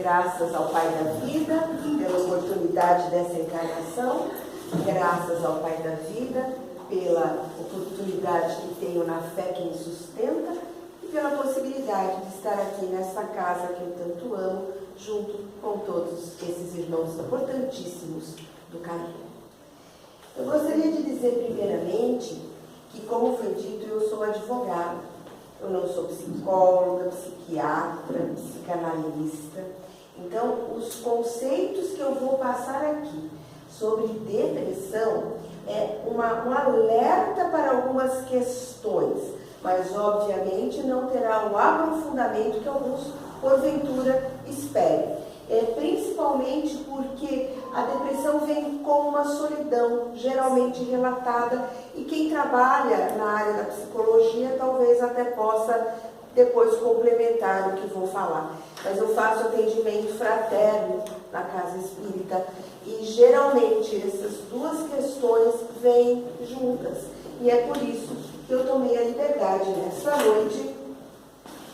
graças ao Pai da vida, pela oportunidade dessa encarnação, graças ao Pai da vida, pela oportunidade que tenho na fé que me sustenta e pela possibilidade de estar aqui nesta casa que eu tanto amo, junto com todos esses irmãos importantíssimos do caminho. Eu gostaria de dizer primeiramente que, como foi dito, eu sou advogada. Eu não sou psicóloga, psiquiatra, psicanalista. Então, os conceitos que eu vou passar aqui sobre depressão é um alerta para algumas questões, mas obviamente não terá o aprofundamento que alguns, porventura, esperem. Principalmente porque a depressão vem com uma solidão, geralmente relatada, e quem trabalha na área da psicologia talvez até possa depois complementar o que vou falar. Mas eu faço atendimento fraterno na casa espírita e geralmente essas duas questões vêm juntas. E é por isso que eu tomei a liberdade nesta noite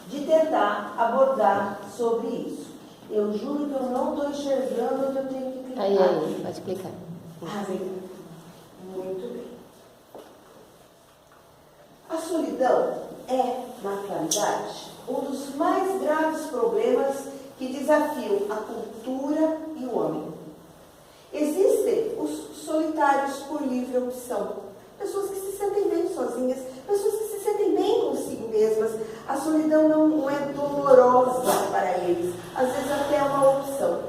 de tentar abordar sobre isso. Eu juro que eu não estou enxergando onde eu tenho que clicar. Aí, pode clicar. Muito bem. A solidão é, na atualidade, um dos mais graves problemas que desafiam a cultura e o homem. Existem os solitários por livre opção. Pessoas que se sentem bem sozinhas, pessoas que se sentem bem consigo mesmas. A solidão não é dolorosa para eles, às vezes até é uma opção.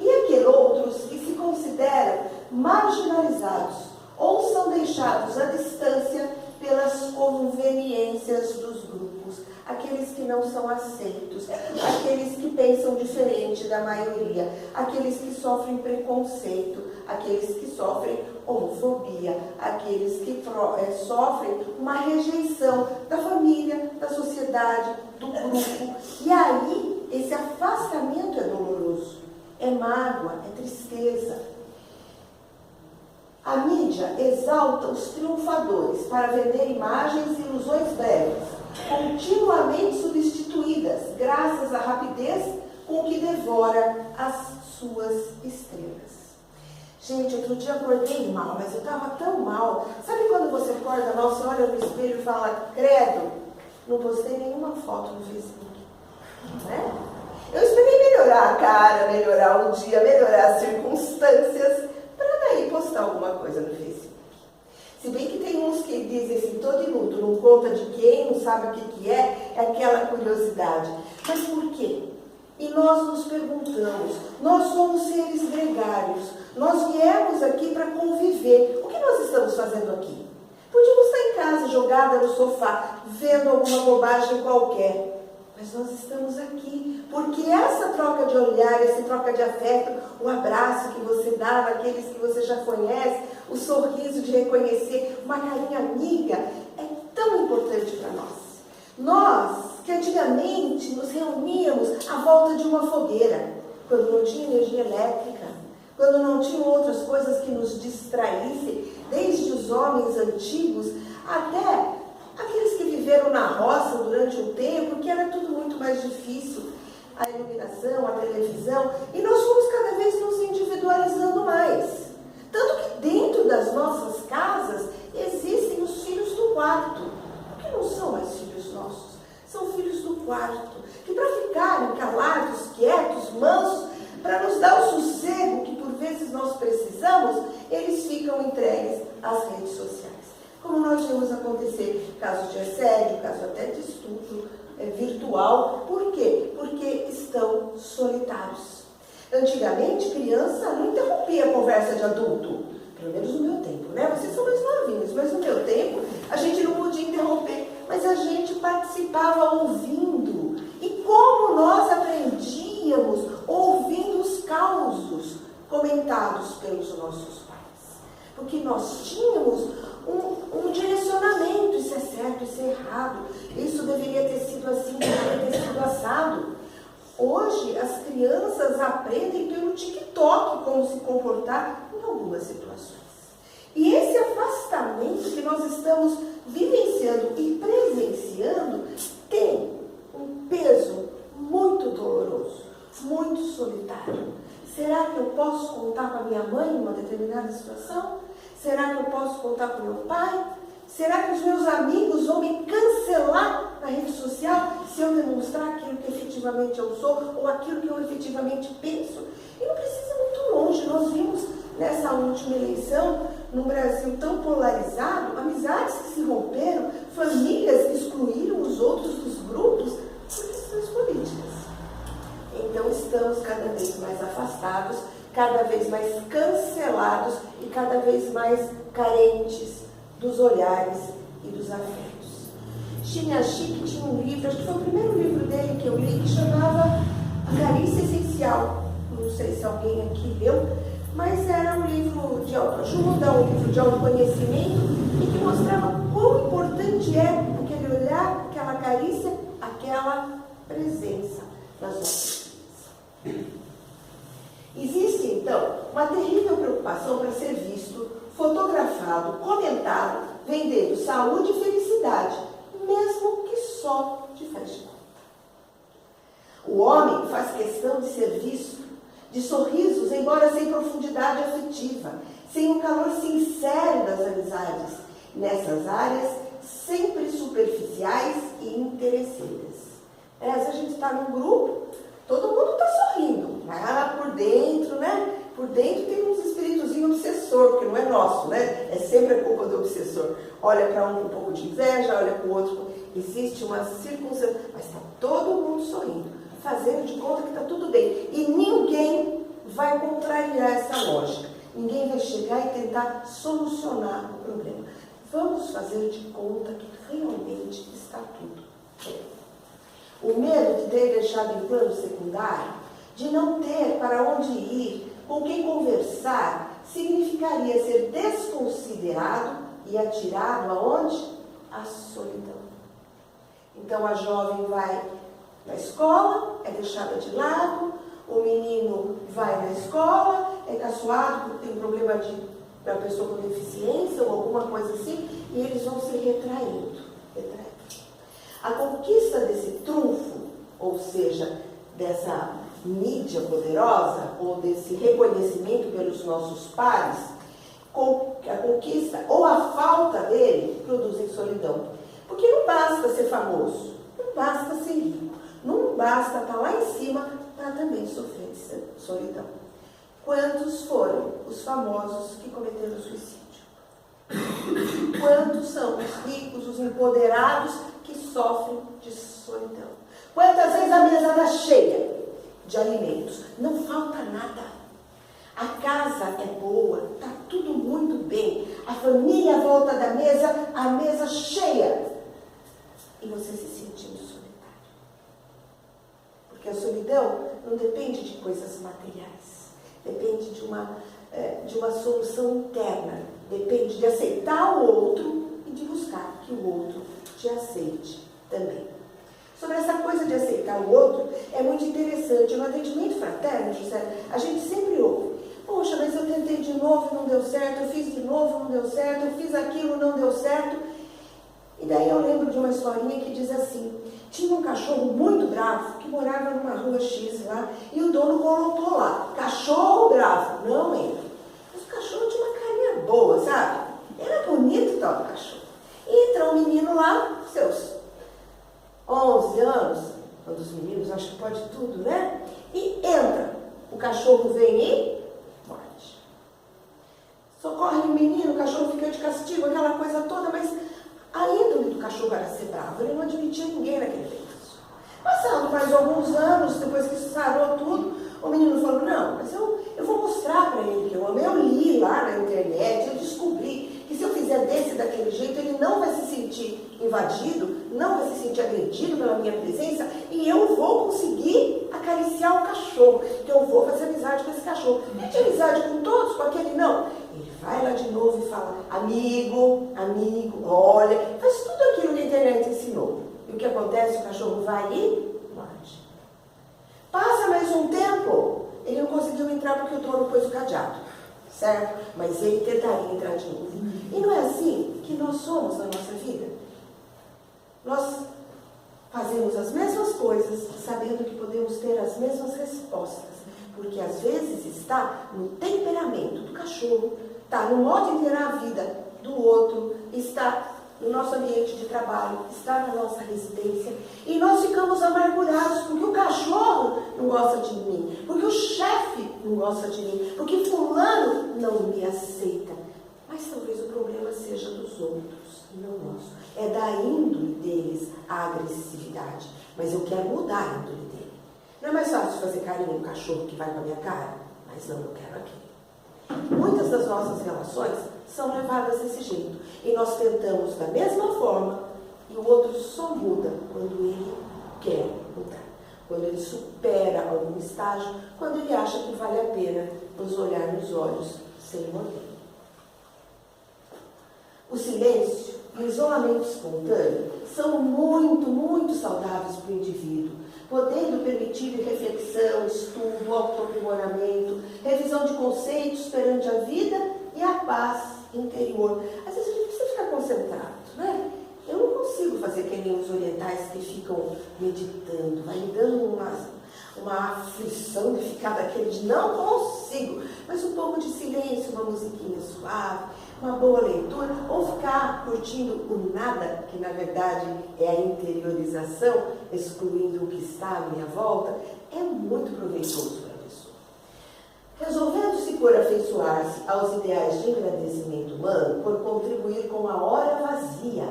E aqueles outros que se consideram marginalizados ou são deixados à distância pelas conveniências dos grupos, aqueles que não são aceitos, aqueles que pensam diferente da maioria, aqueles que sofrem preconceito, aqueles que sofrem homofobia, aqueles que sofrem uma rejeição da família, da sociedade, do grupo. E aí, esse afastamento é doloroso, é mágoa, é tristeza. A mídia exalta os triunfadores para vender imagens e ilusões breves, continuamente substituídas graças à rapidez com que devora as suas estrelas. Gente, outro dia acordei mal, mas eu estava tão mal. Sabe quando você acorda mal, você olha no espelho e fala, credo, não postei nenhuma foto no Facebook, né? Eu esperei melhorar a cara, melhorar o dia, melhorar as circunstâncias, para daí postar alguma coisa no Facebook. Se bem que tem uns que dizem assim, tô de luto, não conta de quem, não sabe o que é aquela curiosidade. Mas por quê? E nós nos perguntamos, nós somos seres gregários, nós viemos aqui para conviver. O que nós estamos fazendo aqui? Podíamos estar em casa, jogada no sofá, vendo alguma bobagem qualquer. Mas nós estamos aqui, porque essa troca de olhar, essa troca de afeto, o abraço que você dá naqueles que você já conhece, o sorriso de reconhecer, uma carinha amiga, é tão importante para nós. Nós, que antigamente nos reuníamos à volta de uma fogueira, quando não tinha energia elétrica, quando não tinham outras coisas que nos distraíssem, desde os homens antigos até aqueles que viveram na roça durante um tempo, que era tudo muito mais difícil, a iluminação, a televisão, e nós fomos cada vez nos individualizando mais. Tanto que dentro das nossas casas existem os filhos do quarto, que não são mais filhos nossos, são filhos do quarto, que para ficarem calados, quietos, mansos, para nos dar o sossego que por vezes nós precisamos, eles ficam entregues às redes sociais. Como nós vemos acontecer casos de assédio, casos até de estupro virtual. Por quê? Porque estão solitários. Antigamente, criança não interrompia a conversa de adulto. Pelo menos no meu tempo, né? Vocês são mais novinhos, mas no meu tempo a gente não podia interromper. Mas a gente participava ouvindo. E como nós aprendíamos ouvindo os causos comentados pelos nossos pais. Porque nós tínhamos um direcionamento, isso é certo, isso é errado, isso deveria ter sido assim, deveria ter sido assado. Hoje as crianças aprendem pelo TikTok como se comportar em algumas situações. E esse afastamento que nós estamos vivenciando e presenciando tem um peso muito doloroso, muito solitário. eu posso contar com a minha mãe em uma determinada situação? Será que eu posso contar com meu pai? Será que os meus amigos vão me cancelar na rede social se eu demonstrar aquilo que efetivamente eu sou ou aquilo que eu efetivamente penso? E não precisa ir muito longe. Nós vimos nessa última eleição, num Brasil tão polarizado, amizades que se romperam, famílias que excluíram os outros dos grupos por questões políticas. Então estamos cada vez mais afastados, cada vez mais cancelados e cada vez mais carentes dos olhares e dos afetos. Chiniachik tinha um livro, acho que foi o primeiro livro dele que eu li, que chamava A Carícia Essencial. Não sei se alguém aqui leu, mas era um livro de autoajuda, um livro de autoconhecimento e que mostrava quão importante é aquele olhar, aquela carícia, aquela presença nas nossas vidas. Existe, então, uma terrível preocupação para ser visto, fotografado, comentado, vendendo saúde e felicidade, mesmo que só de faz de conta. O homem faz questão de ser visto, de sorrisos, embora sem profundidade afetiva, sem um calor sincero das amizades, nessas áreas sempre superficiais e interesseiras. Às vezes a gente está num grupo, todo mundo está sorrindo, mas lá por dentro, né? Por dentro tem uns espíritozinhos obsessor, porque não é nosso, né? É sempre a culpa do obsessor. Olha para um com um pouco de inveja, olha para o outro. Existe uma circunstância, mas está todo mundo sorrindo, fazendo de conta que está tudo bem. E ninguém vai contrariar essa lógica. Ninguém vai chegar e tentar solucionar o problema. Vamos fazer de conta que realmente está tudo bem. O medo de ter deixado em plano secundário, de não ter para onde ir, com quem conversar, significaria ser desconsiderado e atirado aonde? À solidão. Então a jovem vai na escola, é deixada de lado, o menino vai na escola, é caçoado porque tem problema de uma pessoa com deficiência ou alguma coisa assim, e eles vão se retraindo. A conquista desse trunfo, ou seja, dessa mídia poderosa, ou desse reconhecimento pelos nossos pares, a conquista ou a falta dele produzem solidão. Porque não basta ser famoso, não basta ser rico, não basta estar lá em cima para também sofrer de solidão. Quantos foram os famosos que cometeram suicídio? Quantos são os ricos, os empoderados que sofrem de solidão? Quantas vezes a mesa está cheia de alimentos, não falta nada, a casa é boa, está tudo muito bem, a família à volta da mesa, a mesa cheia, e você se sentindo solitário. Porque a solidão não depende de coisas materiais, depende de uma solução interna, depende de aceitar o outro e de buscar que o outro te aceite também. Sobre essa coisa de aceitar o outro, é muito interessante. No atendimento fraterno, José, a gente sempre ouve: poxa, mas eu tentei de novo, não deu certo, eu fiz de novo, não deu certo, eu fiz aquilo, não deu certo. E daí eu lembro de uma historinha que diz assim: tinha um cachorro muito bravo que morava numa rua X lá, e o dono colocou lá: cachorro bravo, não entra. Mas o cachorro tinha uma carinha boa, sabe? Era bonito tal do cachorro. E entra um menino lá, seus 11 anos, quando os meninos acham que pode tudo, né? E entra. O cachorro vem e morde. Socorre o menino, o cachorro fica de castigo, aquela coisa toda, mas a índole do cachorro era ser bravo, ele não admitia ninguém naquele pedaço. Passando mais alguns anos, depois que sarou tudo, o menino falou: não, mas eu vou mostrar para ele que eu amo. Eu li lá na internet, eu descobri que se eu fizer desse daquele jeito, ele não vai se sentir invadido, não vai se sentir agredido pela minha presença, e eu vou conseguir acariciar o cachorro, que eu vou fazer amizade com esse cachorro. Ele tinha amizade com todos, com aquele não. Ele vai lá de novo e fala: amigo, olha, faz tudo aquilo que a internet ensinou. E o que acontece? O cachorro vai e morde. Passa mais um tempo, ele não conseguiu entrar porque o dono pôs o cadeado, certo? Mas ele tentaria entrar de novo. E não é assim que nós somos na nossa vida? Nós fazemos as mesmas coisas, sabendo que podemos ter as mesmas respostas, porque às vezes está no temperamento do cachorro, está no modo de encarar a vida do outro, está no nosso ambiente de trabalho, está na nossa residência, e nós ficamos amargurados porque o cachorro não gosta de mim, porque o chefe não gosta de mim, porque fulano não me aceita. Mas talvez o problema seja dos outros e não nosso. É da índole deles a agressividade, mas eu quero mudar a índole dele. Não é mais fácil fazer carinho no cachorro que vai com a minha cara? Mas não, eu quero aquele. Muitas das nossas relações são levadas desse jeito. E nós tentamos da mesma forma e o outro só muda quando ele quer mudar. Quando ele supera algum estágio, quando ele acha que vale a pena nos olhar nos olhos sem morder. O silêncio e o isolamento espontâneo são muito, muito saudáveis para o indivíduo, podendo permitir reflexão, estudo, autoaprimoramento, revisão de conceitos perante a vida e a paz interior. Às vezes a gente precisa ficar concentrado, né? Eu não consigo fazer que nem os orientais que ficam meditando, vai me dando uma aflição de ficar daquele de não consigo, mas um pouco de silêncio, uma musiquinha suave, uma boa leitura, ou ficar curtindo o nada, que na verdade é a interiorização, excluindo o que está à minha volta, é muito proveitoso para a pessoa. Resolvendo-se por afeiçoar-se aos ideais de engrandecimento humano, por contribuir com a hora vazia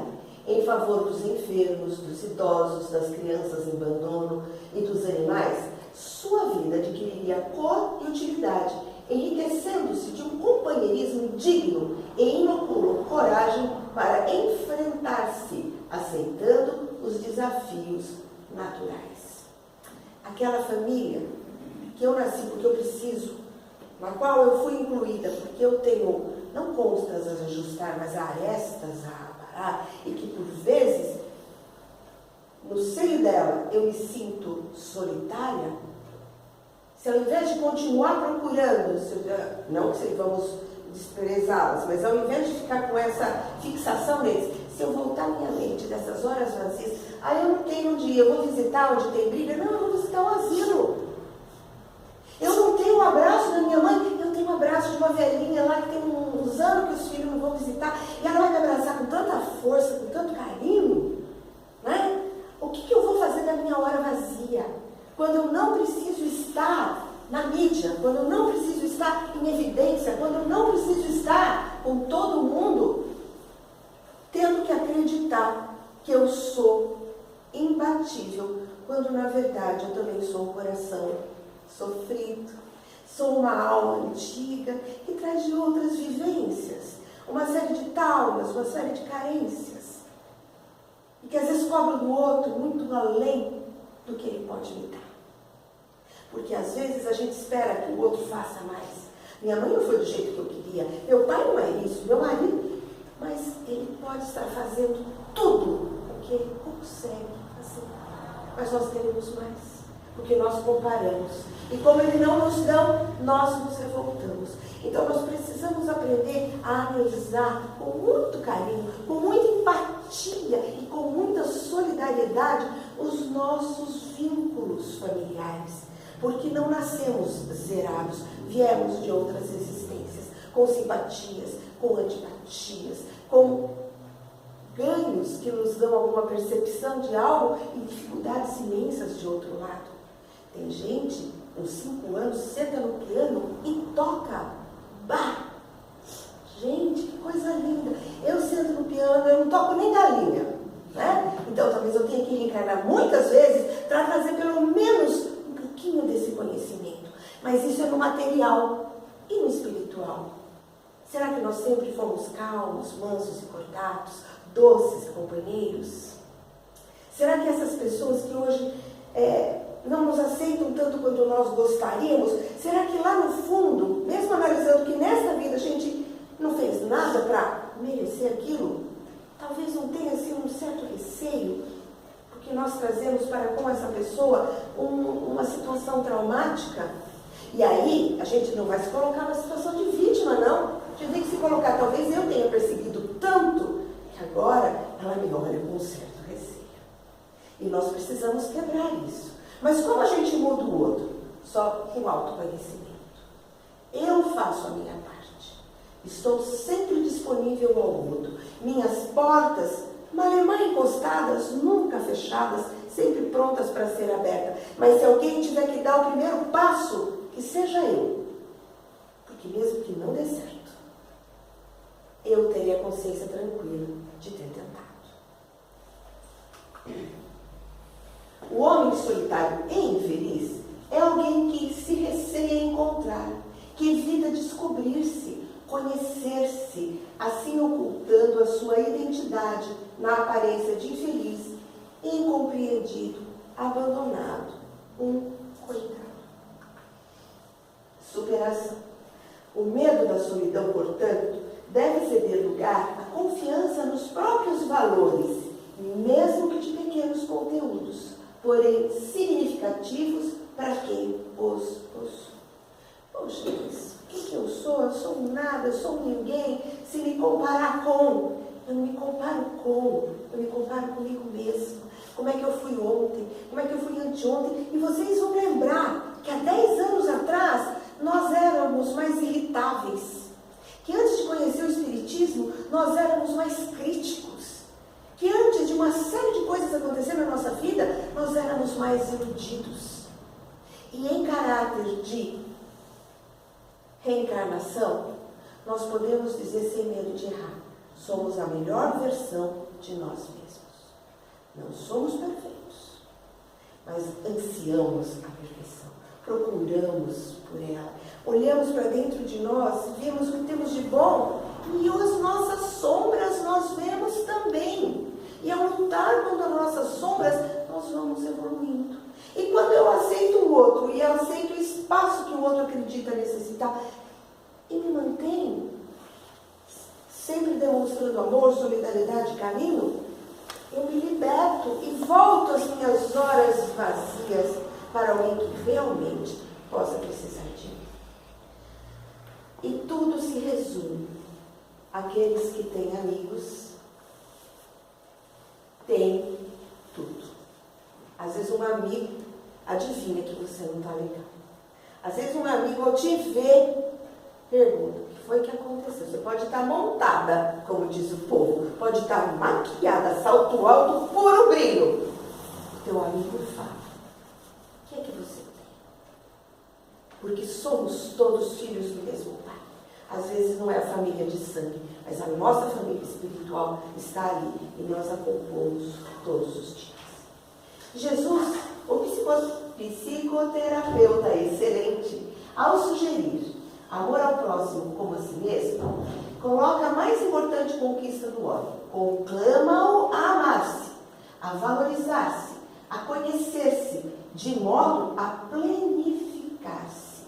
em favor dos enfermos, dos idosos, das crianças em abandono e dos animais, sua vida adquiriria cor e utilidade, enriquecendo-se de um companheirismo digno e inoculo coragem para enfrentar-se, aceitando os desafios naturais. Aquela família que eu nasci porque eu preciso, na qual eu fui incluída porque eu tenho, não constas a ajustar, mas arestas a aparar, e que por vezes, no seio dela, eu me sinto solitária, se ao invés de continuar procurando, não que vamos desprezá-las, mas ao invés de ficar com essa fixação neles, se eu voltar minha mente dessas horas vazias, eu não tenho onde ir, eu vou visitar onde tem briga, não, eu vou visitar o asilo. Eu não tenho um abraço da minha mãe, eu tenho um abraço de uma velhinha lá que tem uns anos que os filhos não vão visitar, e ela vai me abraçar com tanta força, com tanto carinho, né? O que eu vou fazer da minha hora vazia? Quando eu não preciso estar na mídia, quando eu não preciso estar em evidência, quando eu não preciso estar com todo mundo, tendo que acreditar que eu sou imbatível, quando na verdade eu também sou um coração sofrido, sou uma alma antiga que traz de outras vivências, uma série de traumas, uma série de carências, e que às vezes cobro do outro muito além do que ele pode me dar. Porque às vezes a gente espera que o outro faça mais. Minha mãe não foi do jeito que eu queria, meu pai não é isso, meu marido, mas ele pode estar fazendo tudo o que ele consegue fazer. Mas nós queremos mais, porque nós comparamos. E como ele não nos dá, nós nos revoltamos. Então nós precisamos aprender a analisar com muito carinho, com muita empatia e com muita solidariedade os nossos vínculos familiares. Porque não nascemos zerados, viemos de outras existências, com simpatias, com antipatias, com ganhos que nos dão alguma percepção de algo e dificuldades imensas de outro lado. Tem gente, com 5 anos, senta no piano e toca. Bah! Gente, que coisa linda! Eu sento no piano, eu não toco nem galinha, né? Então talvez eu tenha que reencarnar muitas vezes para trazer pelo menos um pouquinho desse conhecimento. Mas isso é no material e no espiritual. Será que nós sempre fomos calmos, mansos e cordatos, doces e companheiros? Será que essas pessoas que hoje não nos aceitam tanto quanto nós gostaríamos, será que lá no fundo, mesmo analisando que nesta vida a gente não fez nada para merecer aquilo, talvez não tenha assim um certo receio, porque nós trazemos para com essa pessoa uma situação traumática? E aí a gente não vai se colocar na situação de vítima, não. A gente tem que se colocar, talvez eu tenha perseguido tanto que agora ela me olha com um certo receio. E nós precisamos quebrar isso. Mas como a gente muda o outro? só com autoconhecimento. Eu faço a minha parte. Estou sempre disponível ao outro. Minhas portas, malemar encostadas, nunca fechadas, sempre prontas para ser abertas. Mas se alguém tiver que dar o primeiro passo, que seja eu. Porque mesmo que não dê certo, eu teria a consciência tranquila de ter tentado. O homem solitário e infeliz é alguém que se receia encontrar, que evita descobrir-se, conhecer-se, assim ocultando a sua identidade na aparência de infeliz, incompreendido, abandonado, um coitado. Superação. O medo da solidão, portanto, deve ceder lugar à confiança nos próprios valores, mesmo que de pequenos conteúdos, porém significativos para quem os possui. Poxa, mas o que eu sou? Eu sou um nada, eu sou um ninguém. Se me comparar com, eu não me comparo com, eu me comparo comigo mesmo. Como é que eu fui ontem? Como é que eu fui anteontem? E vocês vão lembrar que há 10 anos atrás nós éramos mais irritáveis. Que antes de conhecer o Espiritismo, nós éramos mais críticos. Que antes de uma série de coisas acontecer na nossa vida, nós éramos mais iludidos. E em caráter de reencarnação, nós podemos dizer sem medo de errar, somos a melhor versão de nós mesmos. Não somos perfeitos, mas ansiamos a perfeição, procuramos por ela, olhamos para dentro de nós, vemos o que temos de bom e as nossas sombras nós vemos também. E ao lutar contra as nossas sombras, nós vamos evoluindo. E quando eu aceito o outro, e eu aceito o espaço que o outro acredita necessitar, e me mantenho sempre demonstrando amor, solidariedade e carinho, eu me liberto e volto às minhas horas vazias para alguém que realmente possa precisar de mim. E tudo se resume. Aqueles que têm amigos têm tudo. Às vezes um amigo adivinha que você não está legal. Às vezes um amigo ao te ver pergunta, o que foi que aconteceu? Você pode estar montada, como diz o povo, pode estar maquiada, salto alto, puro brilho. O teu amigo fala, o que é que você tem? Porque somos todos filhos do mesmo pai. Às vezes não é a família de sangue, mas a nossa família espiritual está ali e nós a compomos todos os dias. Jesus, o psicoterapeuta excelente, ao sugerir amor ao próximo como a si mesmo, coloca a mais importante conquista do homem. Conclama-o a amar-se, a valorizar-se, a conhecer-se, de modo a planificar-se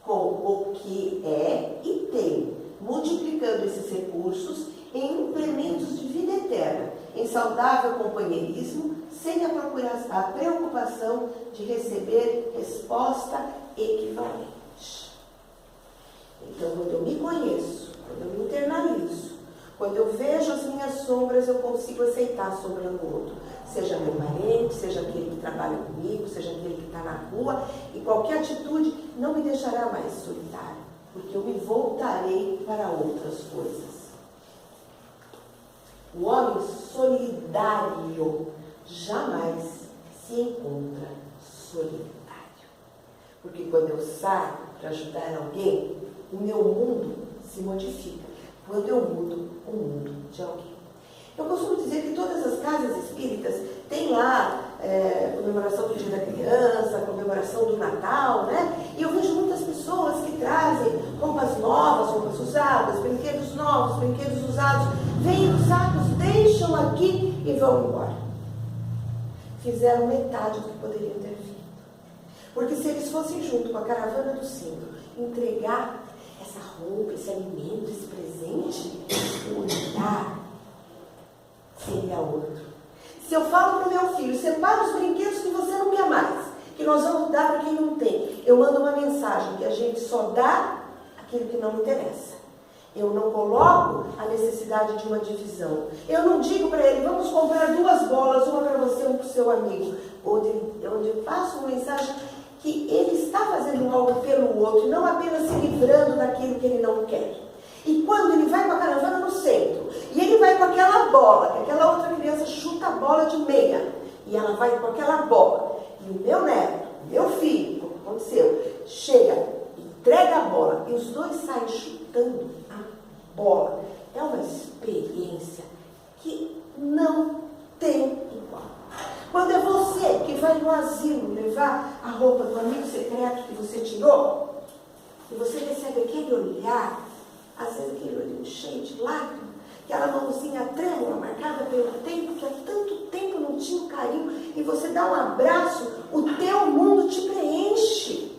com o que é e tem, multiplicando esses recursos em implementos de vida eterna, em saudável companheirismo, sem a preocupação de receber resposta equivalente. Então, quando eu me conheço, quando eu me internalizo, quando eu vejo as minhas sombras, eu consigo aceitar a sombra do outro. Seja meu parente, seja aquele que trabalha comigo, seja aquele que está na rua, e qualquer atitude não me deixará mais solitário, porque eu me voltarei para outras coisas. O homem solidário jamais se encontra solitário. Porque quando eu saio para ajudar alguém, o meu mundo se modifica. Quando eu mudo, o mundo de alguém. Eu costumo dizer que todas as casas espíritas têm lá comemoração do Dia da Criança, comemoração do Natal, né? E eu vejo muitas pessoas que trazem roupas novas, roupas usadas, brinquedos novos, brinquedos usados, vêm os sacos, deixam aqui e vão embora. Fizeram metade do que poderiam ter feito. Porque se eles fossem junto com a caravana do Símbolo, entregar essa roupa, esse alimento, esse presente, o olhar seria outro. Se eu falo para o meu filho, separa os brinquedos que você não quer mais, que nós vamos dar para quem não tem, eu mando uma mensagem que a gente só dá aquilo que não interessa. Eu não coloco a necessidade de uma divisão. Eu não digo para ele, vamos comprar 2 bolas, uma para você e uma para o seu amigo. Onde eu passo uma mensagem que ele está fazendo algo pelo outro, não apenas se livrando daquilo que ele não quer. E quando ele vai com a caravana no centro, e ele vai com aquela bola, que aquela outra criança chuta a bola de meia, e ela vai com aquela bola, e o meu neto, meu filho, como aconteceu, chega, entrega a bola, e os dois saem chutando a bola. É uma experiência que não tem igual. Quando é você que vai no asilo levar a roupa do amigo secreto que você tirou, e você recebe aquele olhar, às vezes aquele olhinho cheio de lágrimas, aquela mãozinha trêmula, marcada pelo tempo, que há tanto tempo não tinha um carinho, e você dá um abraço, o teu mundo te preenche.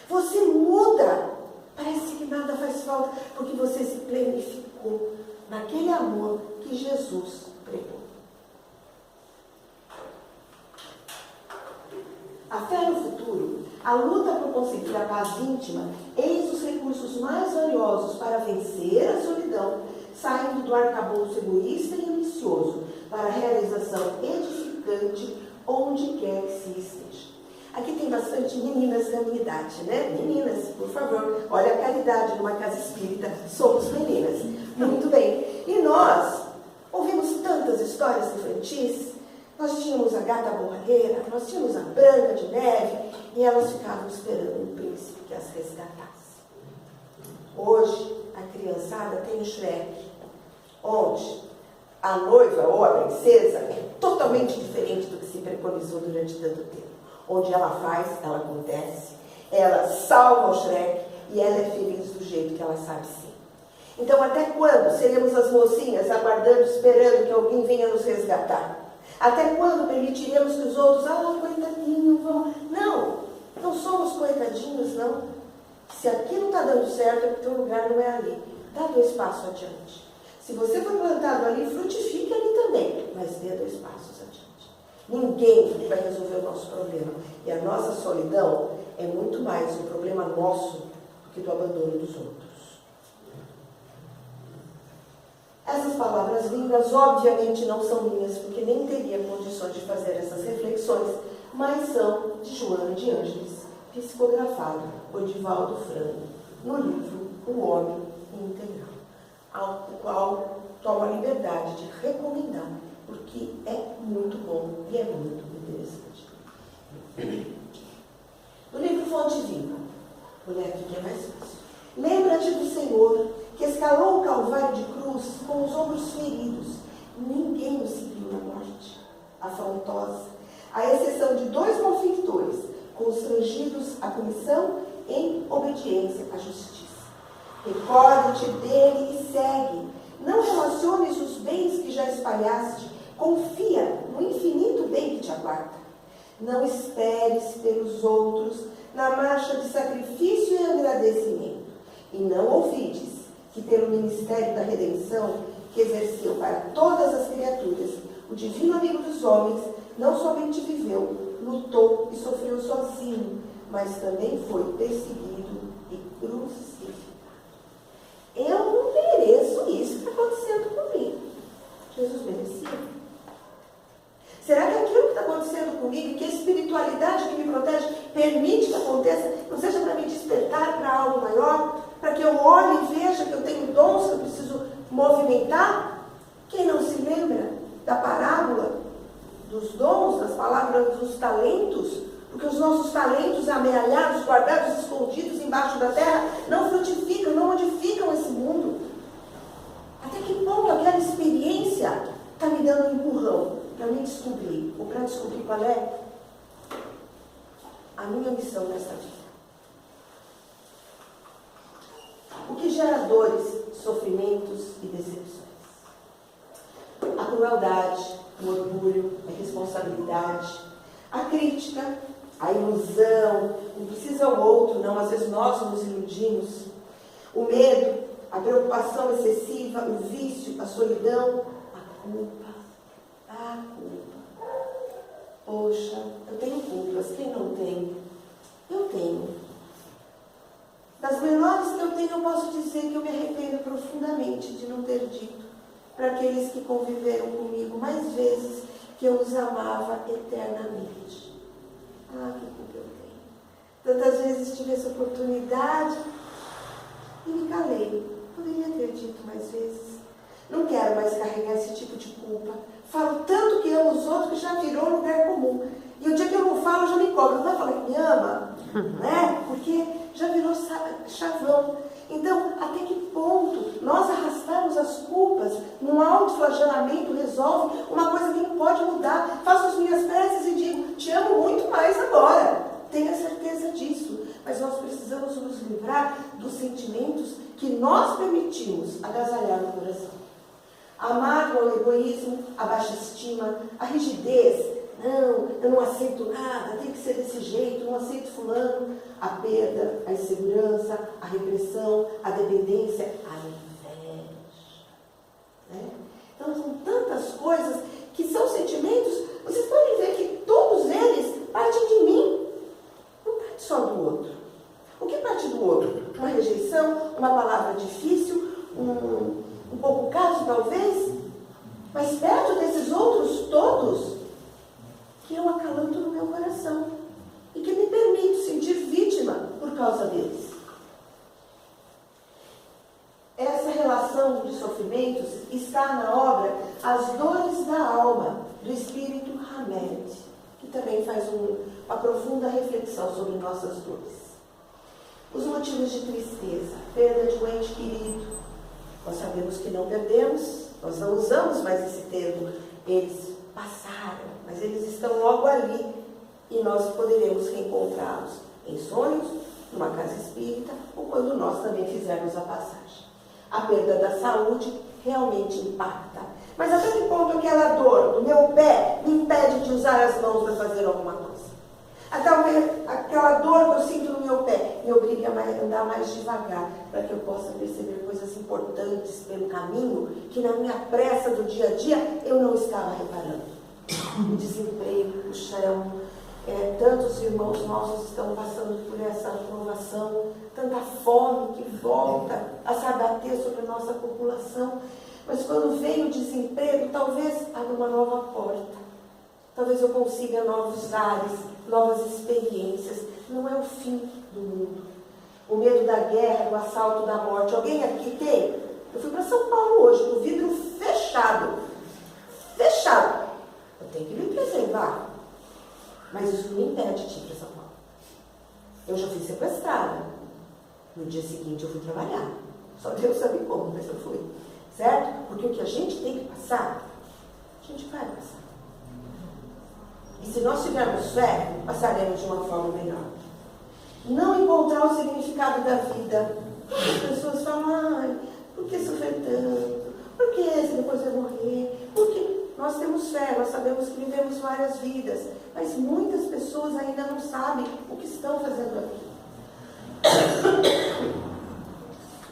Você muda. Parece que nada faz falta, porque você se planificou naquele amor que Jesus pregou. A fé no futuro, a luta por conseguir a paz íntima, eis os recursos mais valiosos para vencer a solidão, saindo do arcabouço egoísta e ambicioso para a realização edificante onde quer que se esteja. Aqui tem bastante meninas da minha idade, né? Meninas, por favor, olha a caridade numa casa espírita, somos meninas. Muito bem. E nós ouvimos tantas histórias infantis. Nós tínhamos a gata borralheira, nós tínhamos a Branca de Neve, e elas ficavam esperando um príncipe que as resgatasse. Hoje, a criançada tem o Shrek, onde a noiva ou a princesa é totalmente diferente do que se preconizou durante tanto tempo. Onde ela faz, ela acontece, ela salva o Shrek e ela é feliz do jeito que ela sabe ser. Então, até quando seremos as mocinhas aguardando, esperando que alguém venha nos resgatar? Até quando permitiremos que os outros, coitadinho, vão... Não somos coitadinhos, não. Se aqui não está dando certo, é porque o teu lugar não é ali. Dá 2 passos adiante. Se você foi plantado ali, frutifique ali também, mas dê 2 passos adiante. Ninguém vai resolver o nosso problema. E a nossa solidão é muito mais um problema nosso do que do abandono dos outros. Essas palavras lindas, obviamente, não são minhas, porque nem teria condições de fazer essas reflexões, mas são de Joana de Ângeles, psicografado por Divaldo Franco, no livro O Homem Integral, ao qual tomo a liberdade de recomendar, porque é muito bom e é muito interessante. No livro Fonte Viva, vou ler aqui que é mais fácil. Lembra-te do Senhor, que escalou o Calvário de cruz com os ombros feridos. Ninguém o seguiu na morte afrontosa, à exceção de 2 malfeitores, constrangidos à punição em obediência à justiça. Recorda-te dele e segue. Não relaciones os bens que já espalhaste. Confia no infinito bem que te aguarda. Não esperes pelos outros na marcha de sacrifício e agradecimento. E não ouvides que pelo ministério da redenção que exerceu para todas as criaturas, o divino amigo dos homens não somente viveu, lutou e sofreu sozinho, mas também foi perseguido e crucificado. Eu não mereço isso que está acontecendo comigo. Jesus merecia. Será que aquilo que está acontecendo comigo, que a espiritualidade que me protege, permite que aconteça, não seja para me despertar para algo maior, para que eu olhe e veja que eu tenho dons que eu preciso movimentar? Quem não se lembra da parábola dos dons, das palavras dos talentos? Porque os nossos talentos amealhados, guardados, escondidos embaixo da terra, não frutificam, não modificam esse mundo. Até que ponto aquela experiência está me dando um empurrão para me descobrir, ou para descobrir qual é a minha missão nesta vida? O que gera dores, sofrimentos e decepções? A crueldade, o orgulho, a responsabilidade, a crítica, a ilusão, não precisa o outro, não, às vezes nós nos iludimos, o medo, a preocupação excessiva, o vício, a solidão, a culpa. Poxa, eu tenho culpas, quem não tem? Eu tenho. Das menores que eu tenho, eu posso dizer que eu me arrependo profundamente de não ter dito para aqueles que conviveram comigo mais vezes que eu os amava eternamente. Que culpa eu tenho. Tantas vezes tive essa oportunidade e me calei. Poderia ter dito mais vezes. Não quero mais carregar esse tipo de culpa. Falo tanto que amo os outros que já virou lugar comum. E o dia que eu não falo, já me cobra. Não vai falar que me ama? Né? Porque já virou chavão. Então, até que ponto nós arrastamos as culpas num autoflagelamento resolve uma coisa que não pode mudar? Faço as minhas preces e digo, te amo muito mais agora. Tenha certeza disso. Mas nós precisamos nos livrar dos sentimentos que nós permitimos agasalhar no coração. A mágoa, o egoísmo, a baixa estima, a rigidez. Não, eu não aceito nada, tem que ser desse jeito, não aceito fulano. A perda, a insegurança, a repressão, a dependência, a inveja. Né? Então são tantas coisas que são sentimentos, vocês podem ver que todos eles partem de mim, não parte só do outro. O que parte do outro? Uma rejeição, uma palavra difícil, um pouco caso talvez, mas perto desses outros todos, que eu acalanto no meu coração e que me permito sentir vítima por causa deles. Essa relação de sofrimentos está na obra As Dores da Alma, do espírito Hamed, que também faz uma profunda reflexão sobre nossas dores. Os motivos de tristeza, perda de um ente querido. Nós sabemos que não perdemos, nós não usamos mais esse termo, eles passaram, mas eles estão logo ali e nós poderemos reencontrá-los em sonhos, numa casa espírita ou quando nós também fizermos a passagem. A perda da saúde realmente impacta. Mas até que ponto aquela dor do meu pé me impede de usar as mãos para fazer alguma coisa? Até aquela dor que eu sinto no meu pé me obriga a andar mais devagar para que eu possa perceber coisas importantes pelo caminho que na minha pressa do dia a dia eu não estava reparando. O desemprego, o chão, tantos irmãos nossos estão passando por essa provação, tanta fome que volta a se abater sobre a nossa população. Mas quando vem o desemprego, talvez abra uma nova porta. Talvez eu consiga novos ares, novas experiências. Não é o fim do mundo. O medo da guerra, do assalto, da morte. Alguém aqui tem? Eu fui para São Paulo hoje, com o vidro fechado. Fechado. Eu tenho que me preservar. Mas isso não me impede de ir para São Paulo. Eu já fui sequestrada. No dia seguinte eu fui trabalhar. Só Deus sabe como, mas eu fui. Certo? Porque o que a gente tem que passar, a gente vai passar. E se nós tivermos fé, passaremos de uma forma melhor. Não encontrar o significado da vida. As pessoas falam, ai, por que sofrer tanto? Por que se depois vai morrer? Porque nós temos fé, nós sabemos que vivemos várias vidas. Mas muitas pessoas ainda não sabem o que estão fazendo aqui.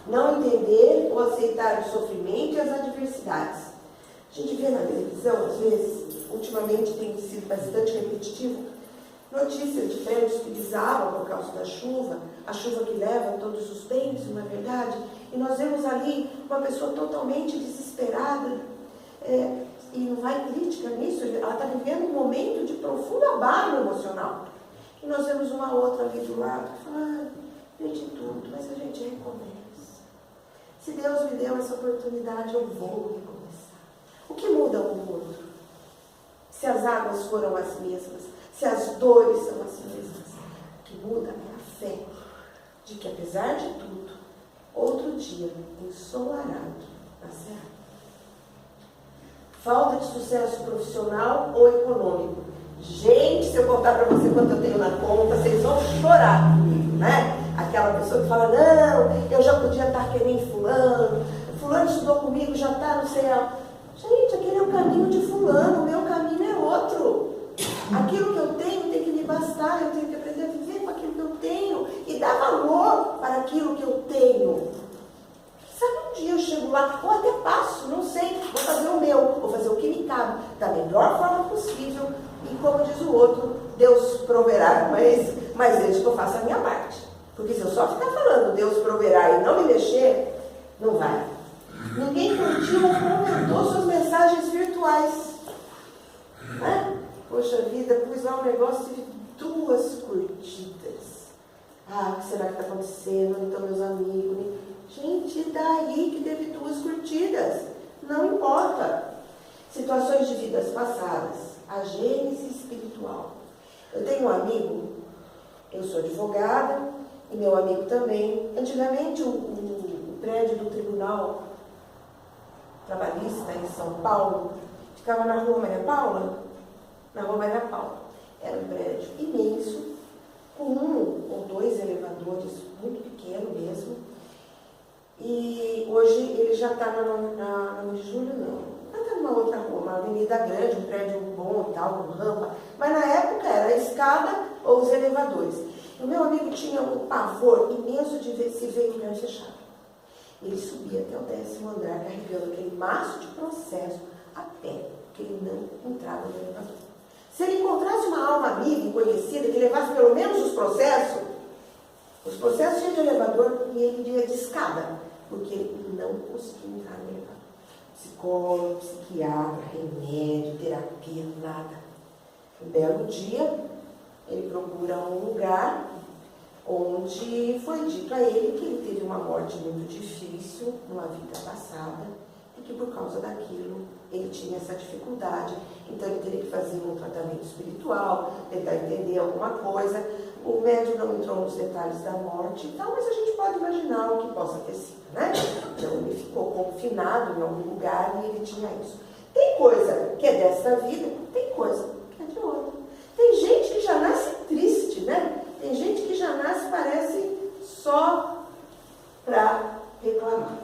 Não entender ou aceitar o sofrimento e as adversidades. A gente vê na televisão, às vezes, ultimamente tem sido bastante repetitivo, notícias de prédios que desabam por causa da chuva, a chuva que leva todos os bens, na verdade, e nós vemos ali uma pessoa totalmente desesperada, e não vai crítica nisso, ela está vivendo um momento de profundo abalo emocional. E nós vemos uma outra ali do lado, que fala, perdi tudo, mas a gente recomeça. Se Deus me deu essa oportunidade, eu vou recomeçar. O que muda um do outro? Se as águas foram as mesmas, se as dores são as mesmas, o que muda é a fé de que, apesar de tudo, outro dia ensolarado nascerá. Falta de sucesso profissional ou econômico. Gente, se eu contar para você quanto eu tenho na conta, vocês vão chorar comigo, né? Aquela pessoa que fala, não, eu já podia estar querendo fulano, fulano estudou comigo, já está no céu. Gente, aquele é o caminho de fulano, o meu caminho é outro. Aquilo que eu tenho tem que me bastar, eu tenho que aprender a viver com aquilo que eu tenho e dar valor para aquilo que eu tenho. Sabe, um dia eu chego lá, ou até passo, não sei, vou fazer o meu, vou fazer o que me cabe, da melhor forma possível, e como diz o outro, Deus proverá, mas desde que eu faça a minha parte. Porque se eu só ficar falando Deus proverá e não me mexer, não vai. Ninguém curtiu ou comentou suas mensagens virtuais. Né? Poxa vida, pus lá um negócio de 2 curtidas. será que está acontecendo? Onde estão meus amigos? Gente, daí que teve 2 curtidas. Não importa. Situações de vidas passadas. A gênese espiritual. Eu tenho um amigo, eu sou advogada, e meu amigo também. Antigamente, o prédio do Tribunal Trabalhista em São Paulo ficava na Rua Maria Paula. Na Rua Maria Paula. Era um prédio imenso, com 1 ou 2 elevadores, muito pequeno mesmo. E hoje ele já está na 9 de julho, não. Está numa outra rua, uma avenida grande, um prédio bom e tal, com rampa. Mas na época era a escada ou os elevadores. E o meu amigo tinha um pavor imenso de ver se veio o fechado. Ele subia até o 10º andar, carregando aquele maço de processo a pé, porque ele não entrava no elevador. Se ele encontrasse uma alma amiga, conhecida, que levasse pelo menos os processos iam de elevador e ele iria de escada, porque ele não conseguia entrar no elevador. Psicólogo, psiquiatra, remédio, terapia, nada. Um belo dia, ele procura um lugar onde foi dito a ele que ele teve uma morte muito difícil numa vida passada e que por causa daquilo ele tinha essa dificuldade. Então ele teria que fazer um tratamento espiritual, tentar entender alguma coisa. O médico não entrou nos detalhes da morte e tal, mas a gente pode imaginar o que possa ter sido, né? Então ele ficou confinado em algum lugar e ele tinha isso. Tem coisa que é desta vida, tem coisa que é de outra. Tem gente que já nasce triste, né? Tem gente que já nasce, parece, só para reclamar.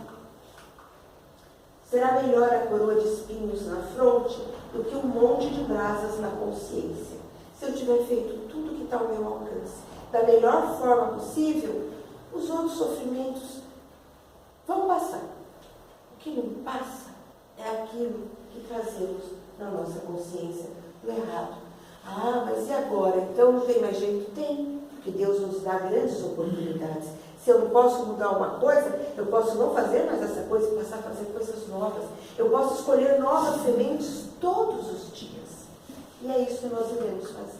Será melhor a coroa de espinhos na fronte do que um monte de brasas na consciência. Se eu tiver feito tudo que está ao meu alcance, da melhor forma possível, os outros sofrimentos vão passar. O que não passa é aquilo que trazemos na nossa consciência do errado. Ah, mas e agora? Então não tem mais jeito? Tem, porque Deus nos dá grandes oportunidades. Se eu não posso mudar uma coisa, eu posso não fazer mais essa coisa e passar a fazer coisas novas. Eu posso escolher novas sementes todos os dias. E é isso que nós devemos fazer.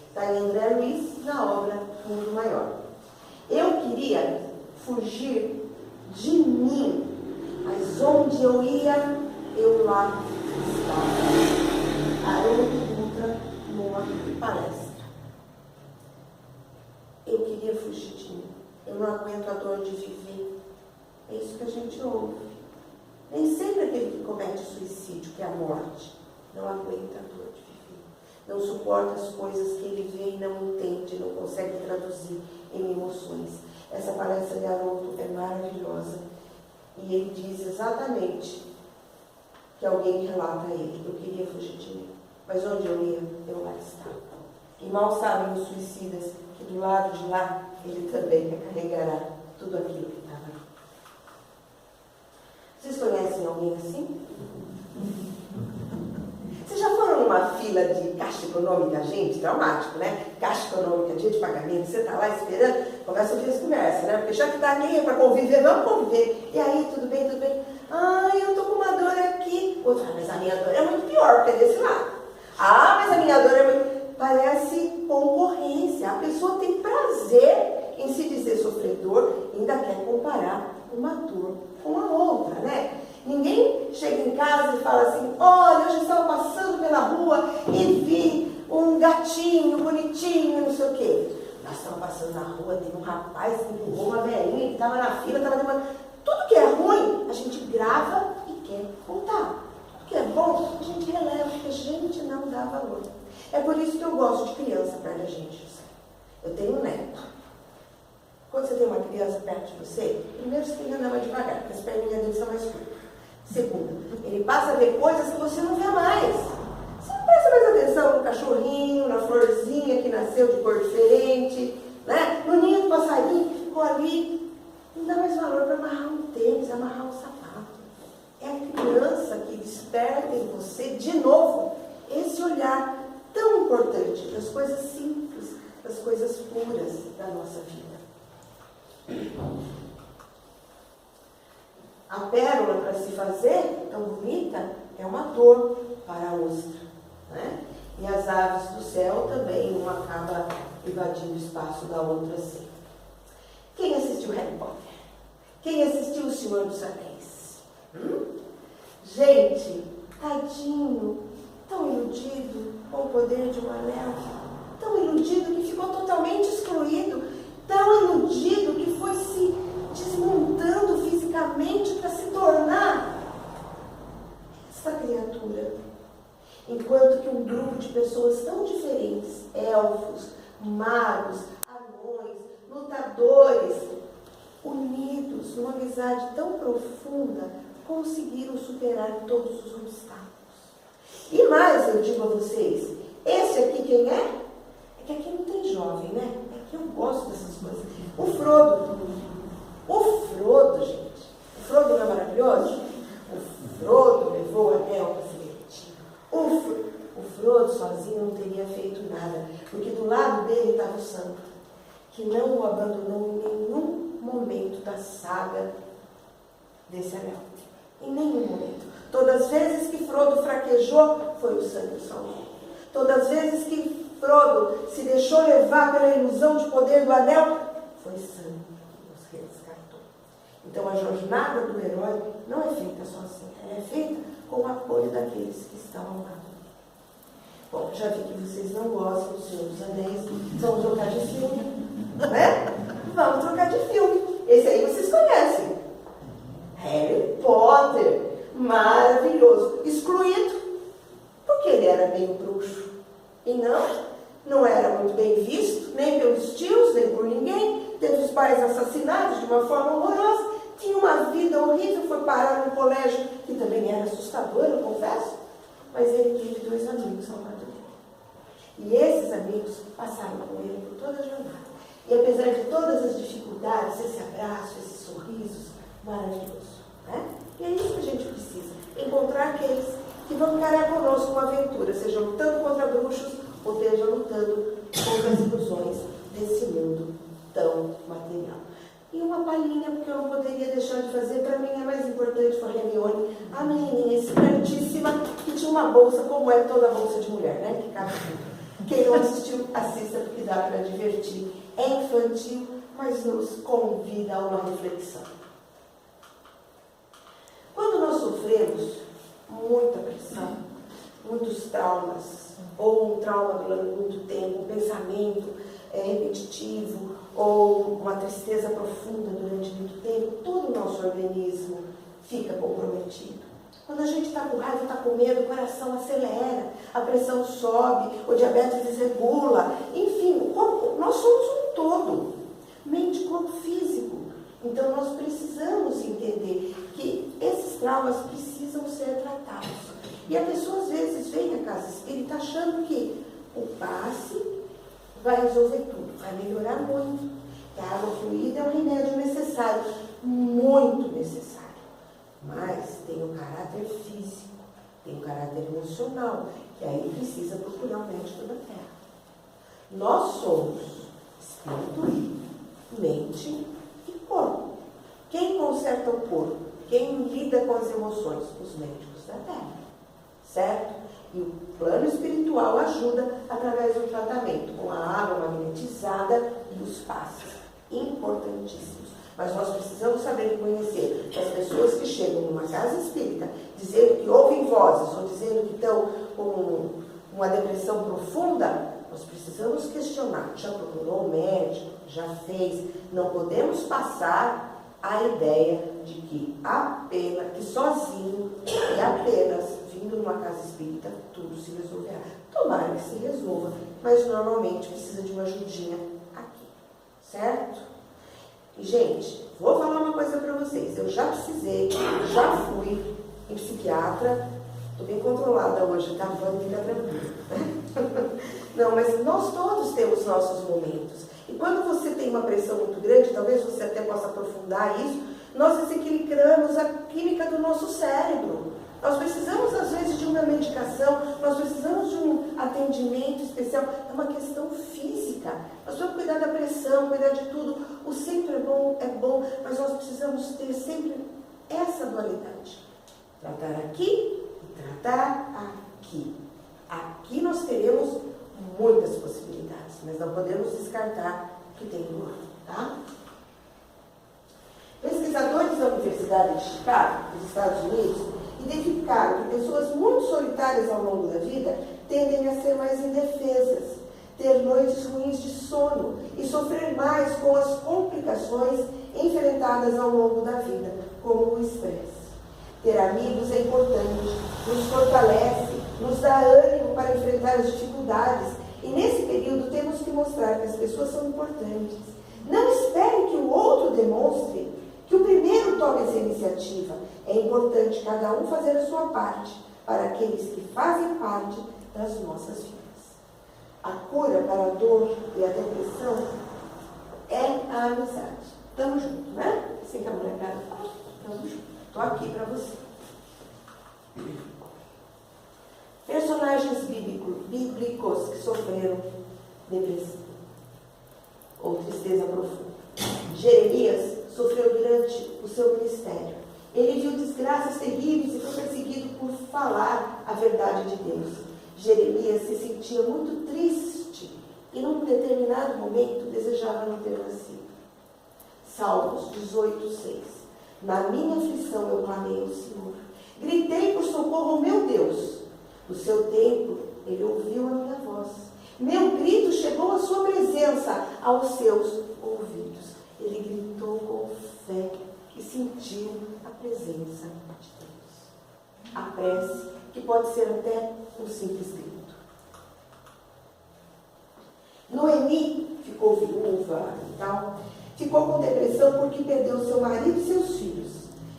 Está em André Luiz, na obra Mundo Maior. Eu queria fugir de mim, mas onde eu ia, eu lá estava. Haroldo Dutra, numa palestra. Eu queria fugir de mim. Eu não aguento a dor de viver. É isso que a gente ouve. Nem sempre aquele que comete suicídio, que é a morte, não aguenta a dor de viver. Não suporta as coisas que ele vê e não entende, não consegue traduzir em emoções. Essa palestra de Haroldo é maravilhosa. E ele diz exatamente que alguém relata a ele: eu queria fugir de mim, mas onde eu ia, eu lá estava. E mal sabem os suicidas que do lado de lá ele também recarregará tudo aquilo que estava ali. Vocês conhecem alguém assim? Vocês já foram numa fila de Caixa Econômica, gente? Traumático, né? Caixa Econômica, dia de pagamento, você está lá esperando, começa a ouvir as conversas, né? Porque já que está nem para conviver, vamos conviver. E aí, tudo bem, tudo bem? Ai, eu estou com uma dor aqui. Outro, mas a minha dor é muito pior, porque é desse lado. Ah, mas a minha dor é muito... Parece concorrência. A pessoa tem prazer em se dizer sofredor e ainda quer comparar uma dor com a outra, né? Ninguém chega em casa e fala assim: olha, hoje eu estava passando pela rua e vi um gatinho bonitinho, não sei o quê. Nós estamos passando na rua, teve um rapaz que empurrou uma velhinha que estava na fila, estava demorando. Tudo que é ruim, a gente grava e quer contar. Tudo que é bom, a gente releva, porque a gente não dá valor. É por isso que eu gosto de criança perto da gente, José. Eu tenho um neto. Quando você tem uma criança perto de você, primeiro você tem que andar mais devagar, porque as perninhas dele são mais curtas. Segundo, ele passa a ver coisas que você não vê mais. Você não presta mais atenção no cachorrinho, na florzinha que nasceu de cor diferente, né? No ninho do passarinho que ficou ali. Não dá mais valor para amarrar um tênis, amarrar um sapato. É a criança que desperta em você, de novo, esse olhar tão importante das coisas simples, das coisas puras da nossa vida. A pérola para se fazer tão bonita é uma dor para a ostra, né? E as aves do céu também, uma acaba invadindo o espaço da outra assim. Quem assistiu Harry Potter? Quem assistiu O Senhor dos Anéis? Gente, tadinho, tão iludido com o poder de um anel, tão iludido que ficou totalmente excluído, tão iludido que foi se desmontando fisicamente para se tornar essa criatura. Enquanto que um grupo de pessoas tão diferentes, elfos, magos, anões, lutadores, unidos numa amizade tão profunda, conseguiram superar todos os obstáculos. E mais, eu digo a vocês, esse aqui quem é? É que aqui não tem jovem, né? É que eu gosto dessas coisas. O Frodo, gente. O Frodo não é maravilhoso? O Frodo levou o anel para se divertir. O Frodo sozinho não teria feito nada, porque do lado dele estava o Sam, que não o abandonou em nenhum momento da saga desse anel. Em nenhum momento. Todas as vezes que Frodo fraquejou, foi o Sam que salvou. Todas as vezes que Frodo se deixou levar pela ilusão de poder do anel, foi Sam que os resgatou. Então a jornada do herói não é feita sozinha, ela é feita com o apoio daqueles que estão ao lado. Bom, já vi que vocês não gostam do Senhor dos Anéis, vamos trocar de filme, não é? Vamos trocar de filme. Esse aí vocês conhecem. Harry Potter, maravilhoso, excluído, porque ele era meio bruxo. E não era muito bem visto, nem pelos tios, nem por ninguém. Teve os pais assassinados de uma forma horrorosa, tinha uma vida horrível, foi parar num colégio que também era assustador, eu confesso. Mas ele teve 2 amigos ao lado dele. E esses amigos passaram com ele por toda a jornada. E apesar de todas as dificuldades, esse abraço, esses sorrisos, maravilhoso. Né? E é isso que a gente precisa. Encontrar aqueles que vão encarar conosco uma aventura, seja lutando contra bruxos, ou seja lutando contra as ilusões desse mundo tão material. E uma palhinha, porque eu não poderia deixar de fazer, para mim a mais importante foi a Hermione, a menininha espertíssima, que tinha uma bolsa, como é toda bolsa de mulher, né? Que cabe tudo. Quem não assistiu, assista, porque dá para divertir. É infantil, mas nos convida a uma reflexão. Quando nós sofremos muita pressão, muitos traumas, ou um trauma durante muito tempo, um pensamento repetitivo, ou uma tristeza profunda durante muito tempo, todo o nosso organismo fica comprometido. Quando a gente está com raiva, está com medo, o coração acelera, a pressão sobe, o diabetes desregula, enfim, o corpo, nós somos um todo, mente, corpo, físico. Então nós precisamos entender que esses traumas precisam ser tratados. E a pessoa às vezes vem à casa espírita achando que o passe vai resolver tudo, vai melhorar muito. Que a água fluida é um remédio necessário, muito necessário. Mas tem o caráter físico, tem o caráter emocional, que aí precisa procurar o médico da terra. Nós somos espírito, mente e corpo. Quem conserta o corpo? Quem lida com as emoções? Os médicos da terra. Certo? E o plano espiritual ajuda através do tratamento, com a água magnetizada e os passes. Importantíssimos. Mas nós precisamos saber reconhecer que as pessoas que chegam numa casa espírita dizendo que ouvem vozes ou dizendo que estão com uma depressão profunda, nós precisamos questionar. Já procurou o médico? Já fez? Não podemos passar a ideia de que apenas, que sozinho e apenas vindo numa casa espírita tudo se resolverá. Tomara que se resolva, mas normalmente precisa de uma ajudinha aqui, certo? E, gente, vou falar uma coisa para vocês. Eu já precisei, já fui em psiquiatra. Estou bem controlada hoje, tá? Pode ficar tranquilo. Não, mas nós todos temos nossos momentos. E quando você tem uma pressão muito grande, talvez você até possa aprofundar isso, nós desequilibramos a química do nosso cérebro. Nós precisamos, às vezes, de uma medicação, nós precisamos de um atendimento especial. É uma questão física. Nós vamos cuidar da pressão, cuidar de tudo. O sempre é bom, mas nós precisamos ter sempre essa dualidade. Tratar aqui e tratar aqui. Aqui nós teremos muitas possibilidades, mas não podemos descartar que tem do lado, tá? Universidade de Chicago, nos Estados Unidos, identificaram que pessoas muito solitárias ao longo da vida tendem a ser mais indefesas, ter noites ruins de sono e sofrer mais com as complicações enfrentadas ao longo da vida, como o estresse. Ter amigos é importante, nos fortalece, nos dá ânimo para enfrentar as dificuldades, e nesse período temos que mostrar que as pessoas são importantes. Não espere que o outro demonstre, que o primeiro tome essa iniciativa. É importante cada um fazer a sua parte para aqueles que fazem parte das nossas vidas. A cura para a dor e a depressão é a amizade. Estamos juntos, né? Assim que a molecada fala, estamos juntos. Estou aqui para você. Personagens bíblicos que sofreram depressão ou tristeza profunda. Jeremias sofreu durante o seu ministério. Ele viu desgraças terríveis e foi perseguido por falar a verdade de Deus. Jeremias se sentia muito triste e, num determinado momento, desejava não ter nascido. Salmos 18:6. Na minha aflição eu clamei ao Senhor. Gritei por socorro ao meu Deus. No seu templo, ele ouviu a minha voz. Meu grito chegou à sua presença, aos seus ouvidos. Ele gritou com fé e sentiu a presença de Deus. A prece, que pode ser até um simples grito. Noemi ficou viúva e tal. Ficou com depressão porque perdeu seu marido e seus filhos.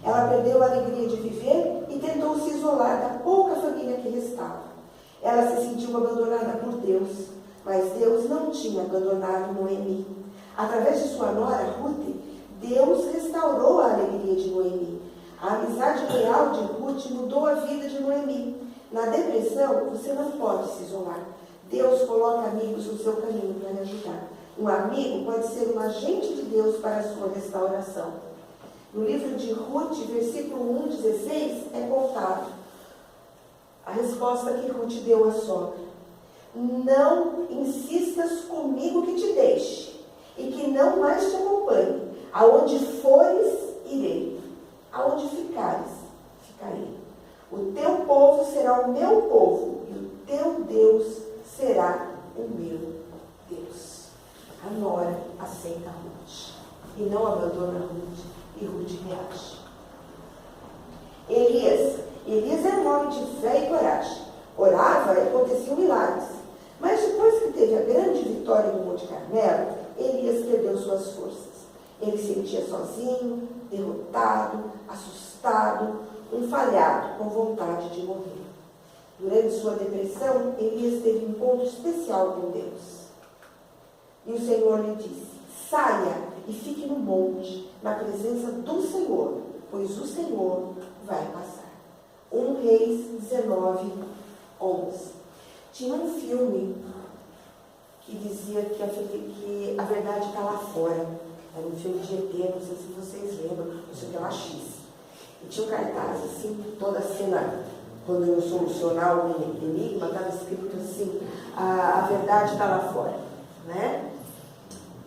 Ela perdeu a alegria de viver e tentou se isolar da pouca família que restava. Ela se sentiu abandonada por Deus, mas Deus não tinha abandonado Noemi. Através de sua nora, Ruth, Deus restaurou a alegria de Noemi. A amizade leal de Ruth mudou a vida de Noemi. Na depressão, você não pode se isolar. Deus coloca amigos no seu caminho para lhe ajudar. Um amigo pode ser um agente de Deus para a sua restauração. No livro de Ruth, versículo 1:16, é contado a resposta que Ruth deu à sogra. Não insistas comigo que te deixe, e que não mais te acompanhe. Aonde fores, irei. Aonde ficares, ficarei. O teu povo será o meu povo, e o teu Deus será o meu Deus. A nora aceita Ruth, e não abandona Ruth, e Ruth reage. Elias era um homem de fé e coragem. Orava e aconteciam milagres. Mas depois que teve a grande vitória no Monte Carmelo, Elias perdeu suas forças. Ele se sentia sozinho, derrotado, assustado, um falhado, com vontade de morrer. Durante sua depressão, Elias teve um encontro especial com Deus. E o Senhor lhe disse: saia e fique no monte, na presença do Senhor, pois o Senhor vai passar. 1 Reis 19:11. Tinha um filme que dizia que a verdade está lá fora. Era um filme de ET, não sei se vocês lembram, não sei o que ela X. E tinha um cartaz assim, toda a cena, quando eu solucionar o enigma, estava escrito assim: a verdade está lá fora, né?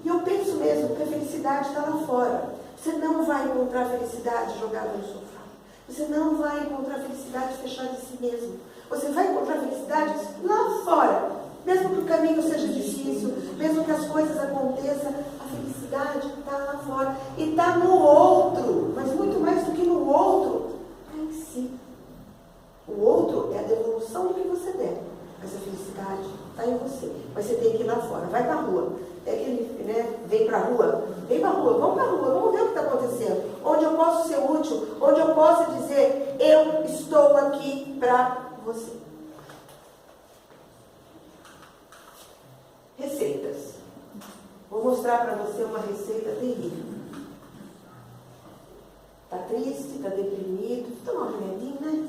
E eu penso mesmo que a felicidade está lá fora. Você não vai encontrar felicidade jogada no sofá. Você não vai encontrar felicidade fechada em si mesmo. Você vai encontrar felicidade lá fora. Mesmo que o caminho seja difícil, mesmo que as coisas aconteçam, a felicidade está lá fora. E está no outro, mas muito mais do que no outro, é em si. O outro é a devolução do que você der. Mas a felicidade está em você. Mas você tem que ir lá fora. Vai para a rua. É aquele, né? Vem para a rua. Vem para a rua. Vamos para a rua. Vamos ver o que está acontecendo. Onde eu posso ser útil. Onde eu posso dizer: eu estou aqui para você. Receitas. Vou mostrar para você uma receita terrível. Está triste, está deprimido. Toma um remedinho, né?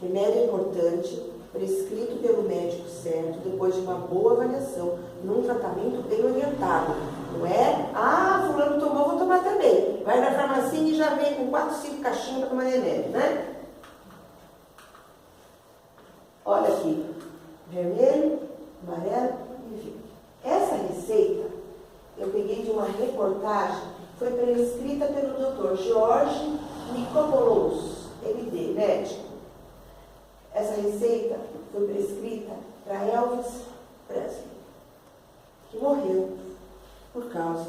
Remédio importante, prescrito pelo médico certo, depois de uma boa avaliação, num tratamento bem orientado. Não é, fulano tomou, vou tomar também. Vai na farmácia e já vem com 4, 5 caixinhas para tomar remédio, né? Olha aqui, vermelho, amarelo e verde. Essa receita, eu peguei de uma reportagem, foi prescrita pelo Dr. George Nicopolos, MD, médico. Essa receita foi prescrita para Elvis Presley, que morreu por causa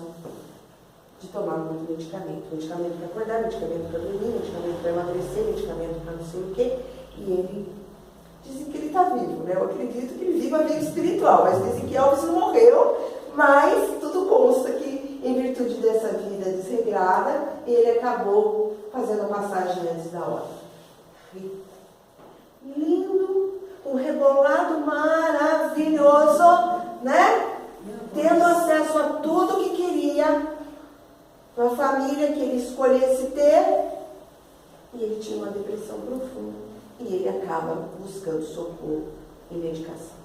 de tomar muito medicamento. Medicamento para acordar, medicamento para dormir, medicamento para emagrecer, medicamento para não sei o quê. E ele, dizem que ele está vivo, né? Eu acredito que ele vive a vida espiritual, mas dizem que Elvis não morreu, mas tudo consta que, em virtude dessa vida desregrada, ele acabou fazendo a passagem antes da hora. Lindo, um rebolado maravilhoso, né? Tendo acesso a tudo que queria, uma família que ele escolhesse ter, e ele tinha uma depressão profunda, e ele acaba buscando socorro e medicação.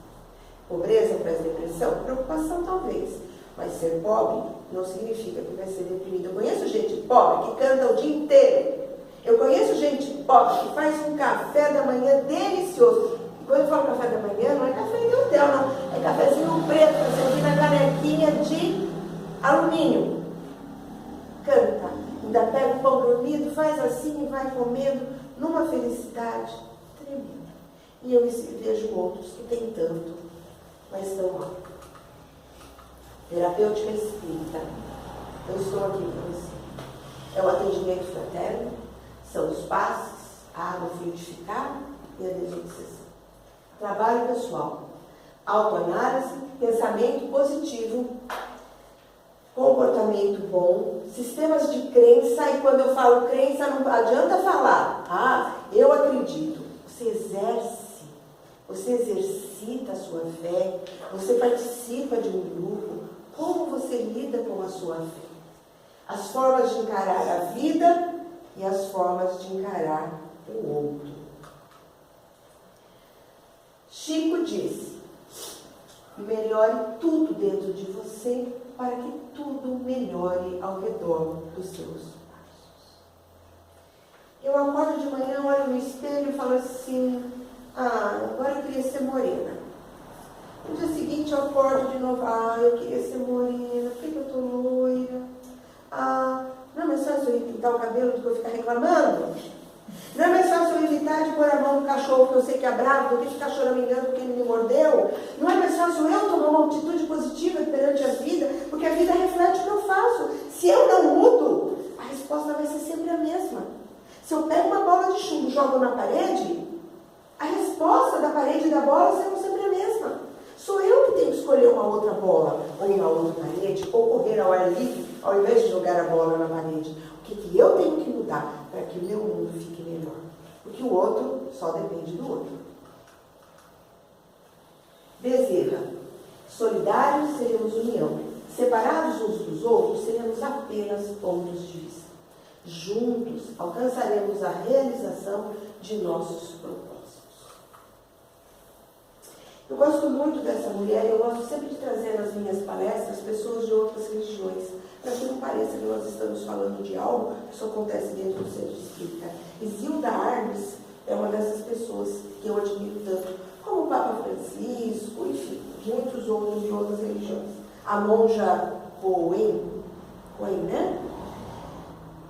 Pobreza traz depressão? Preocupação talvez, mas ser pobre não significa que vai ser deprimido. Eu conheço gente pobre que canta o dia inteiro. Eu conheço gente pobre que faz um café da manhã delicioso. E quando eu falo café da manhã, não é café de hotel, não. É cafezinho preto, para servir na canequinha de alumínio. Canta. Ainda pega o pão dormido, faz assim e vai comendo numa felicidade tremenda. E eu vejo outros que têm tanto, mas estão lá. Terapêutica espírita. Eu estou aqui para você. É o atendimento fraterno, são os passes, a água fluidificada e a desobsessão. Trabalho pessoal, autoanálise, pensamento positivo, comportamento bom, sistemas de crença, e quando eu falo crença, não adianta falar, eu acredito. Você exerce, você exercita a sua fé, você participa de um grupo, como você lida com a sua fé? As formas de encarar a vida e as formas de encarar o outro. Chico disse: melhore tudo dentro de você para que tudo melhore ao redor dos seus passos. Eu acordo de manhã, olho no espelho e falo assim: agora eu queria ser morena. No dia seguinte eu acordo de novo: eu queria ser morena, por que eu tô loira? Não é mais fácil eu pintar o cabelo do que eu ficar reclamando? Não é mais fácil eu evitar de pôr a mão no cachorro que eu sei que é bravo, do que ficar choramingando porque ele me mordeu? Não é mais fácil eu tomar uma atitude positiva perante a vida, porque a vida reflete o que eu faço. Se eu não mudo, a resposta vai ser sempre a mesma. Se eu pego uma bola de chumbo e jogo na parede, a resposta da parede e da bola serão sempre a mesma. Sou eu que tenho que escolher uma outra bola, ou uma outra parede, ou correr ao ar livre, ao invés de jogar a bola na parede. O que eu tenho que mudar para que o meu mundo fique melhor? Porque o outro só depende do outro. Bezerra. Solidários seremos união. Separados uns dos outros, seremos apenas pontos de vista. Juntos alcançaremos a realização de nossos propósitos. Eu gosto muito dessa mulher, eu gosto sempre de trazer nas minhas palestras pessoas de outras religiões, para que não pareça que nós estamos falando de algo que só acontece dentro do centro espírita. Isilda Arnes é uma dessas pessoas que eu admiro tanto, como o Papa Francisco, enfim, muitos outros de outras religiões. A monja Cohen, né?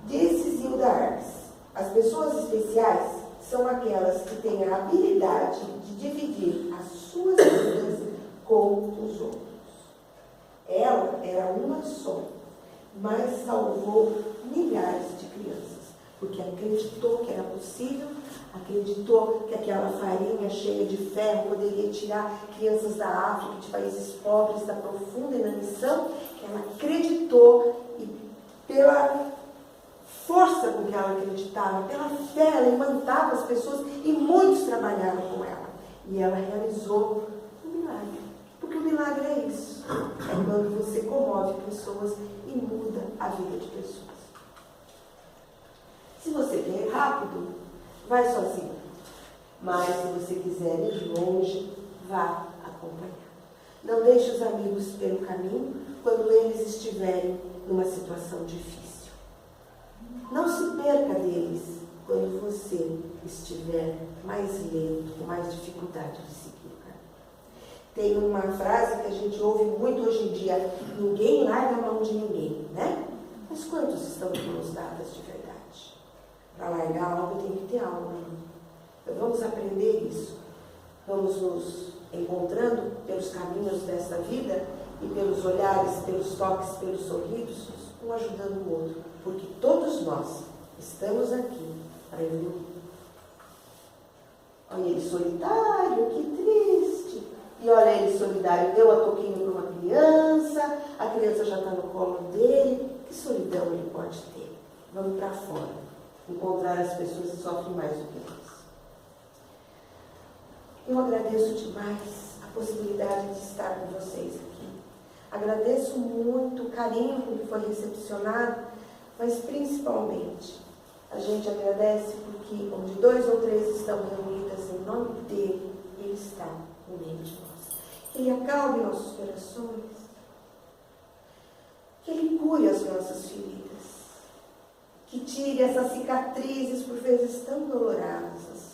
Disse Isilda Arnes: as pessoas especiais são aquelas que têm a habilidade de dividir as suas vidas com os outros. Ela era uma só, mas salvou milhares de crianças, porque acreditou que era possível, acreditou que aquela farinha cheia de ferro poderia tirar crianças da África, de países pobres, da profunda inanição, que ela acreditou, e pela força com que ela acreditava, pela fé, ela imantava as pessoas e muitos trabalharam com ela. E ela realizou um milagre. Porque o milagre é isso. É quando você comove pessoas e muda a vida de pessoas. Se você quer ir rápido, vai sozinho. Mas se você quiser ir longe, vá acompanhar. Não deixe os amigos pelo caminho quando eles estiverem numa situação difícil. Não se perca deles quando você estiver mais lento, com mais dificuldade de seguir. Tem uma frase que a gente ouve muito hoje em dia: ninguém larga a mão de ninguém, né? Mas quantos estão de mãos dadas de verdade? Para largar algo tem que ter algo. Então vamos aprender isso. Vamos nos encontrando pelos caminhos dessa vida e pelos olhares, pelos toques, pelos sorrisos, um ajudando o outro. Porque todos nós estamos aqui para evoluir. Olha ele solitário, que triste. E olha ele solidário, deu a toquinha para uma criança, a criança já está no colo dele. Que solidão ele pode ter? Vamos para fora, encontrar as pessoas que sofrem mais do que nós. Eu agradeço demais a possibilidade de estar com vocês aqui. Agradeço muito o carinho com que foi recepcionado, mas principalmente a gente agradece porque onde 2 ou 3 estão reunidas em nome dele, ele está no meio de nós. Que ele acalme nossos corações, que ele cure as nossas feridas, que tire essas cicatrizes por vezes tão dolorosas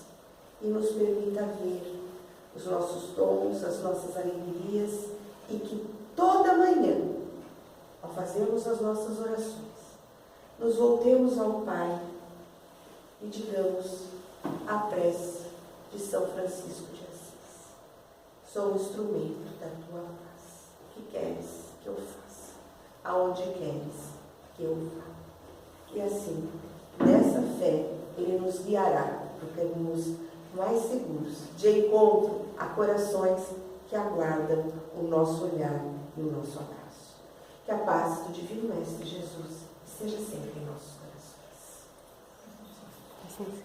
e nos permita ver os nossos dons, as nossas alegrias e que toda manhã, ao fazermos as nossas orações, nos voltemos ao Pai e digamos a prece de São Francisco de Assis. Sou um instrumento da tua paz. O que queres que eu faça? Aonde queres que eu vá? E assim, nessa fé, ele nos guiará por caminhos mais seguros, de encontro a corações que aguardam o nosso olhar e o nosso abraço. Que a paz do Divino Mestre Jesus esteja sempre em nossos corações.